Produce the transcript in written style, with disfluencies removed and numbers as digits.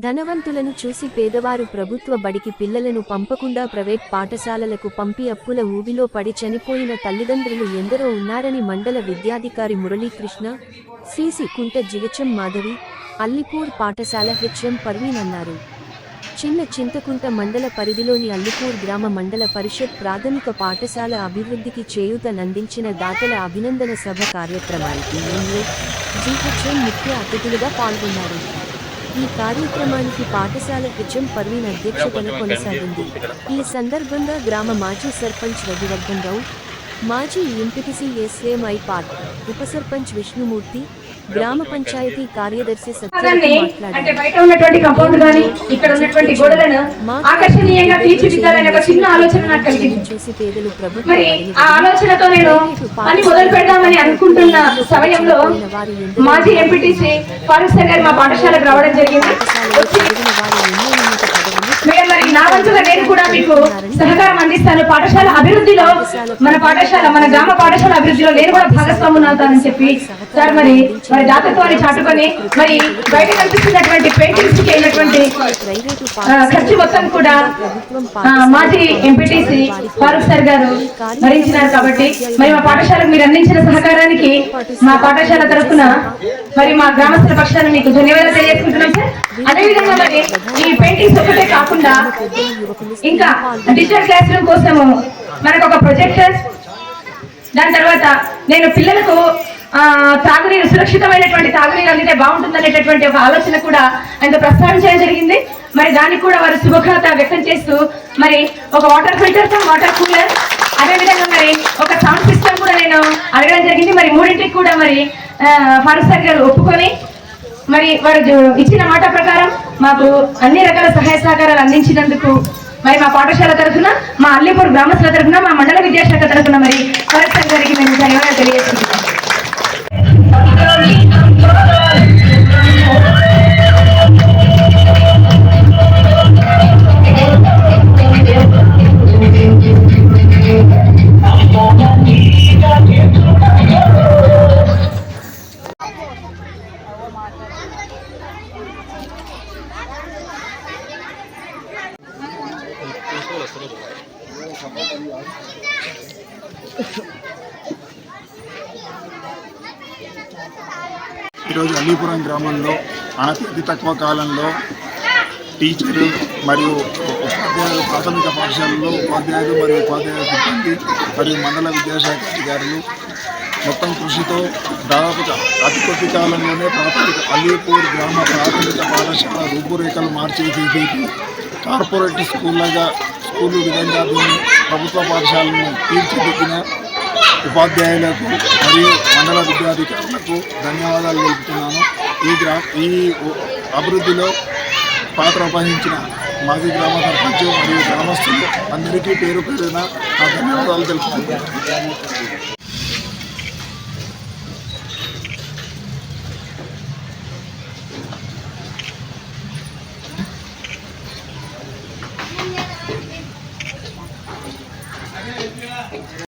ధనవంతులను చూసి పేదవారు ప్రభుత్వ బడికి పిల్లలను పంపకుండా ప్రైవేట్ పాఠశాలలకు పంపి అప్పుల ఊబిలో పడి చనిపోయిన తల్లిదండ్రులు ఎందరో ఉన్నారని మండల విద్యాధికారి మురళీకృష్ణ, సిసి కుంట జిగచం మాధవి, అల్లిపూర్ పాఠశాల హెచ్ఎం పర్వీన్ అన్నారు. చిన్న చింతకుంట మండల పరిధిలోని అల్లిపూర్ గ్రామ మండల పరిషత్ ప్రాథమిక పాఠశాల అభివృద్ధికి చేయూతనందించిన దాతల అభినందన సభ కార్యక్రమానికి జిహెచ్ఎం ముఖ్య అతిథులుగా పాల్గొన్నారు. ఈ కార్యక్రమానికి పాఠశాల హెచ్ఎం పర్వీన్ అధ్యక్షతన కొనసాగింది. ఈ సందర్భంగా గ్రామ మాజీ సర్పంచ్ రఘువర్ధన్ రావు, మాజీ ఎంపీటీసీ ఎస్ఎంఐ పాట్, ఉప సర్పంచ్ విష్ణుమూర్తి, గ్రామ పంచాయతీ కార్యదర్శి సత్యవతి చూసి పేదలు ప్రభుత్వం మాజీ ఎంపీటీసీ ఫారూక్ సాగర్ మా పాఠశాలకు రావడం జరిగింది. మరి నా వంతుగా నేను కూడా మీకు సహకారం అందిస్తాను. పాఠశాల అభివృద్ధిలో మన గ్రామ పాఠశాల అభివృద్ధిలో నేను కూడా భాగస్వామ్యం అవుతానని చెప్పి సార్ మరి దాతత్వాన్ని చాటుకొని మరి బయట కనిపిస్తున్నటువంటి పెయింటింగ్స్ కి అయినటువంటి ఖర్చు మొత్తం కూడా మాజీ ఎంపీటీసీ ఫారూక్ సార్ గారు భరించినారు. కాబట్టి మరి మా పాఠశాలకు మీరు అందించిన సహకారానికి మా పాఠశాల తరఫున మరి మా గ్రామస్తుల పక్షాన మీకు ధన్యవాదాలు తెలియజేసుకుంటున్నాం సార్. అదేవిధంగా మరి ఈ పెయింటింగ్స్ ఒకటే కాకుండా ఇంకా డిజిటల్ క్లాస్ రూమ్ కోసము మనకు ఒక ప్రొజెక్టర్, దాని తర్వాత నేను పిల్లలకు తాగునీరు సురక్షితమైనటువంటి తాగునీరు అందితే బాగుంటుందనేటటువంటి ఒక ఆలోచన కూడా ఆయనతో ప్రస్తావించడం జరిగింది. మరి దానికి కూడా వారు శుభకాత వ్యక్తం చేస్తూ మరి ఒక వాటర్ ఫిల్టర్, వాటర్ కూలర్, అదేవిధంగా మరి ఒక సౌండ్ సిస్టమ్ కూడా నేను అడగడం జరిగింది. మరి మూడింటికి కూడా మరి ఫారూక్ సార్ గారు ఒప్పుకొని మరి వారు ఇచ్చిన మాట ప్రకారం మాకు అన్ని రకాల సహాయ సహకారాలు అందించినందుకు మరి మా పాఠశాల తరఫున, మా అల్లిపూర్ గ్రామస్తుల తరఫున, మా మండల విద్యాశాఖ తరఫున మరి ఫారూక్ సార్ గారికి మేము ధన్యవాదాలు తెలియజేస్తున్నాం. ఈరోజు అల్లీపురం గ్రామంలో అతి తక్కువ కాలంలో టీచరు మరియు ఉపాధ్యాయులు, ప్రాథమిక పాఠశాలలో ఉపాధ్యాయులు మరియు ఉపాధ్యాయుల సిబ్బంది మరియు మండల విద్యాశాఖ అధికారులు మొత్తం కృషితో దాదాపుగా అతి కొద్ది కాలంలోనే అల్లీపూర్ గ్రామ ప్రాథమిక పాఠశాల రూపురేఖలు మార్చేసి కార్పొరేట్ స్కూలు విధంగా దీన్ని ప్రభుత్వ పాఠశాలను తీర్చిదిద్దిన ఉపాధ్యాయులకు మరియు మండల విద్యాధికారులకు ధన్యవాదాలు తెలుపుతున్నాను. ఈ అభివృద్ధిలో పాత్ర వహించిన మాజీ గ్రామ సర్పంచ్ మరియు గ్రామస్తులు అందరికీ పేరు పేరున నా ధన్యవాదాలు తెలుపుతున్నాను.